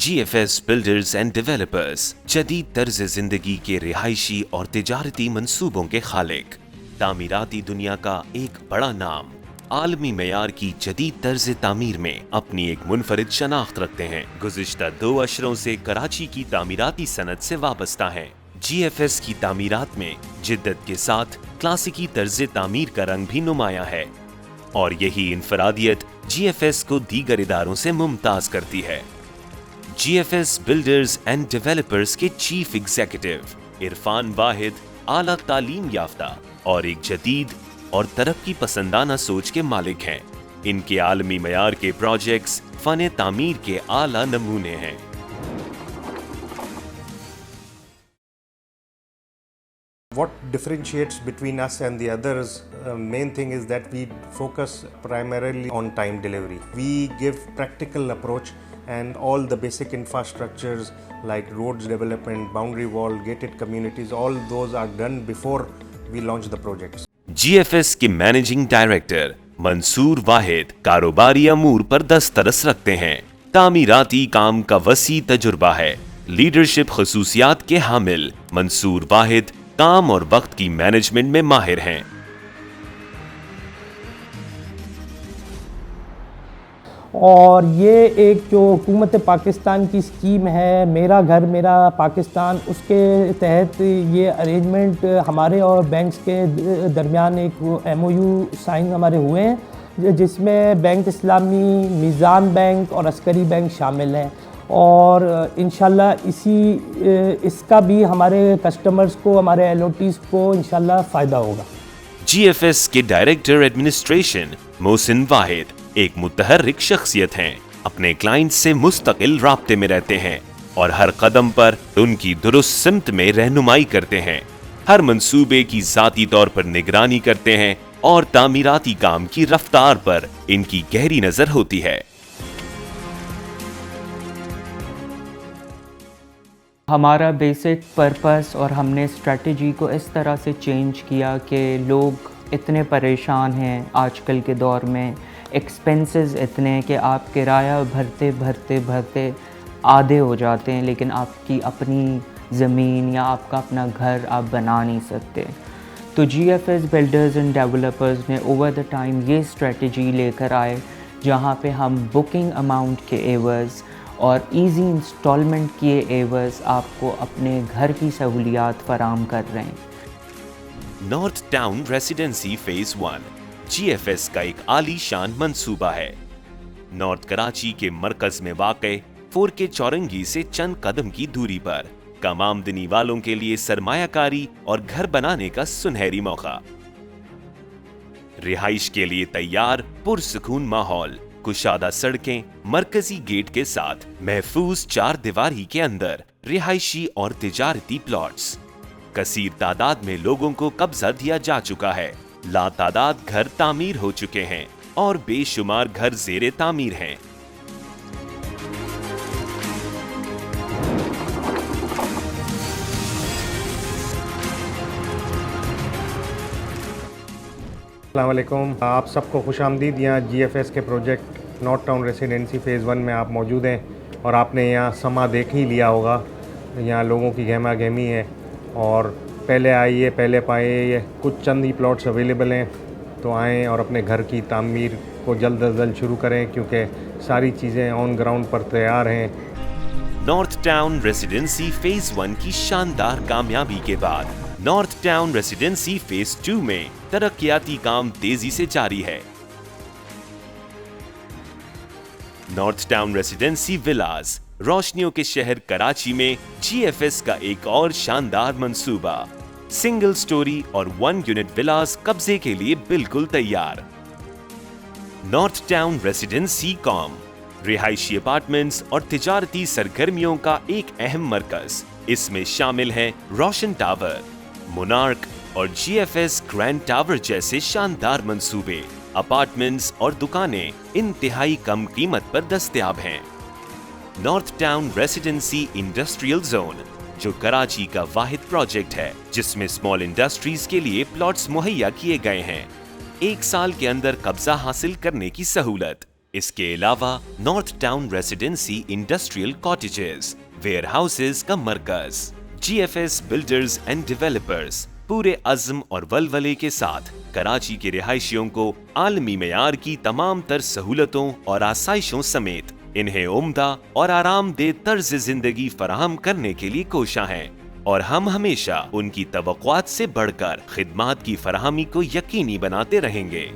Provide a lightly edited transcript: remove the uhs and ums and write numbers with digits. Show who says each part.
Speaker 1: GFS builders and developers जदीद तर्ज जिंदगी के रिहायशी और तिजारती मंसूबों के खालिक, तामीराती दुनिया का एक बड़ा नाम, आलमी मेयार की जदीद तर्ज तामीर में अपनी एक मुनफरिद शनाख्त रखते हैं। गुज़िश्ता 2 अशरों से कराची की तामीराती सनत से वाबस्ता हैं। GFS की तामीरात में जिद्दत के साथ क्लासिकी तर्ज तामीर का रंग भी नुमाया है और यही इनफरादियत GFS को दीगर इदारों से मुमताज करती है। GFS बिल्डर्स एंड डेवलपर्स के चीफ एग्जीक्यूटिव इरफान वाहिद आला तालीम याफ्ता और एक जदीद और तरक्की पसंदाना सोच के मालिक हैं। इनके आलमी मयार के प्रोजेक्ट्स फन तामीर के आला नमूने हैं।
Speaker 2: What differentiates between us and the others, main thing is that we focus primarily on time delivery. We give practical approach and all the basic infrastructures like roads development, boundary wall, gated communities, all those are done before we launch the projects.
Speaker 1: GFS के managing director Mansoor वाहिद कारोबारी अमूर पर दस्तरस रखते हैं। तामीराती काम का वसी तजुर्बा है। लीडरशिप खसूसियात के हामिल मंसूर वाहिद काम और वक्त की मैनेजमेंट में माहिर हैं।
Speaker 3: और ये एक जो हुकूमत पाकिस्तान की स्कीम है मेरा घर मेरा पाकिस्तान, उसके तहत ये अरेंजमेंट हमारे और बैंक्स के दरमियान एक MOU साइन हमारे हुए हैं, जिसमें बैंक इस्लामी, मीज़ान बैंक और अस्करी बैंक शामिल हैं और इंशाल्लाह इसका भी हमारे कस्टमर्स को, हमारे LOTs को इंशाल्लाह फ़ायदा होगा।
Speaker 1: GFS के डायरेक्टर एडमिनिस्ट्रेशन मोहसिन वाहिद एक मुतहर्रिक शख्सियत हैं। अपने क्लाइंट से मुस्तकिल राब्ते में रहते हैं और हर कदम पर उनकी दुरुस्त सिमत में रहनुमाई करते हैं। हर मंसूबे की ज़ाती तौर पर निगरानी करते हैं और तामीराती काम की रफ्तार पर इनकी गहरी नजर होती है।
Speaker 4: हमारा बेसिक पर्पस और हमने स्ट्रेटजी को इस तरह से चेंज किया कि लोग इतने परेशान हैं आजकल के दौर में, एक्सपेंसेस इतने कि आप किराया भरते भरते भरते आधे हो जाते हैं, लेकिन आपकी अपनी ज़मीन या आपका अपना घर आप बना नहीं सकते। तो GFS बिल्डर्स एंड डेवलपर्स ने ओवर द टाइम ये स्ट्रेटजी लेकर आए जहाँ पे हम बुकिंग अमाउंट के एवज़ और इजी इंस्टॉलमेंट किए एवज़ आपको अपने घर की सहूलियात फराम कर रहे हैं।
Speaker 1: North town residency phase 1 GFS का एक आलीशान मंसूबा है। नॉर्थ कराची के मरकज में वाक़े 4K चौरंगी से चंद कदम की दूरी पर कम आमदनी वालों के लिए सरमायाकारी और घर बनाने का सुनहरी मौका। रिहाइश के लिए तैयार पुरसुकून माहौल, कुशादा सड़कें, मरकजी गेट के साथ महफूज 4 दीवारी के अंदर रिहायशी और तिजारती प्लॉट्स। कसीर तादाद में लोगों को कब्जा दिया जा चुका है। लातादाद घर तामीर हो चुके हैं और बेशुमार घर ज़ेरे तामीर हैं।
Speaker 2: अस्सलाम वालेकुम, आप सबको खुशामदीद। यहाँ GFS के project north town residency phase 1 में आप मौजूद हैं और आपने यहाँ समा देख ही लिया होगा। यहाँ लोगों की गहमा गहमी है और पहले आइए पहले पाइए, कुछ चंद ही प्लॉट्स अवेलेबल हैं, तो आएँ और अपने घर की तामीर को जल्द अज जल्द शुरू करें क्योंकि सारी चीज़ें ऑन ग्राउंड पर तैयार हैं।
Speaker 1: नॉर्थ टाउन रेसिडेंसी फेज 1 की शानदार कामयाबी के बाद नॉर्थ टाउन रेसिडेंसी फेज 2 में तरक्याती काम तेजी से जारी है। नॉर्थ टाउन रेसिडेंसी विलास रोशनियों के शहर कराची में GFS का एक और शानदार मंसूबा, सिंगल स्टोरी और 1 यूनिट विलास कब्जे के लिए बिल्कुल तैयार। नॉर्थ टाउन रेसिडेंसी कॉम रिहायशी अपार्टमेंट्स और तिजारती सरगर्मियों का एक अहम मरकज। इसमें शामिल हैं रोशन टावर, मोनार्क और GFS ग्रैंड टावर जैसे शानदार मंसूबे। अपार्टमेंट्स और दुकानें इंतहाई कम कीमत पर दस्तयाब हैं। North town residency industrial zone जो कराची का वाहिद प्रोजेक्ट है जिसमें स्मॉल इंडस्ट्रीज के लिए प्लॉट्स मुहैया किए गए हैं। 1 साल के अंदर कब्जा हासिल करने की सहूलत। اس کے علاوہ north town residency industrial کاٹیجز، where houses کا مرکز۔ GFS بلڈرز اینڈ ڈیولپرز پورے عزم اور ولولے کے ساتھ کراچی کے رہائشیوں کو عالمی معیار کی تمام تر سہولتوں اور آسائشوں سمیت انہیں عمدہ اور آرام دہ طرز زندگی فراہم کرنے کے لیے کوشاں ہیں، اور ہم ہمیشہ ان کی توقعات سے بڑھ کر خدمات کی فراہمی کو یقینی بناتے رہیں گے۔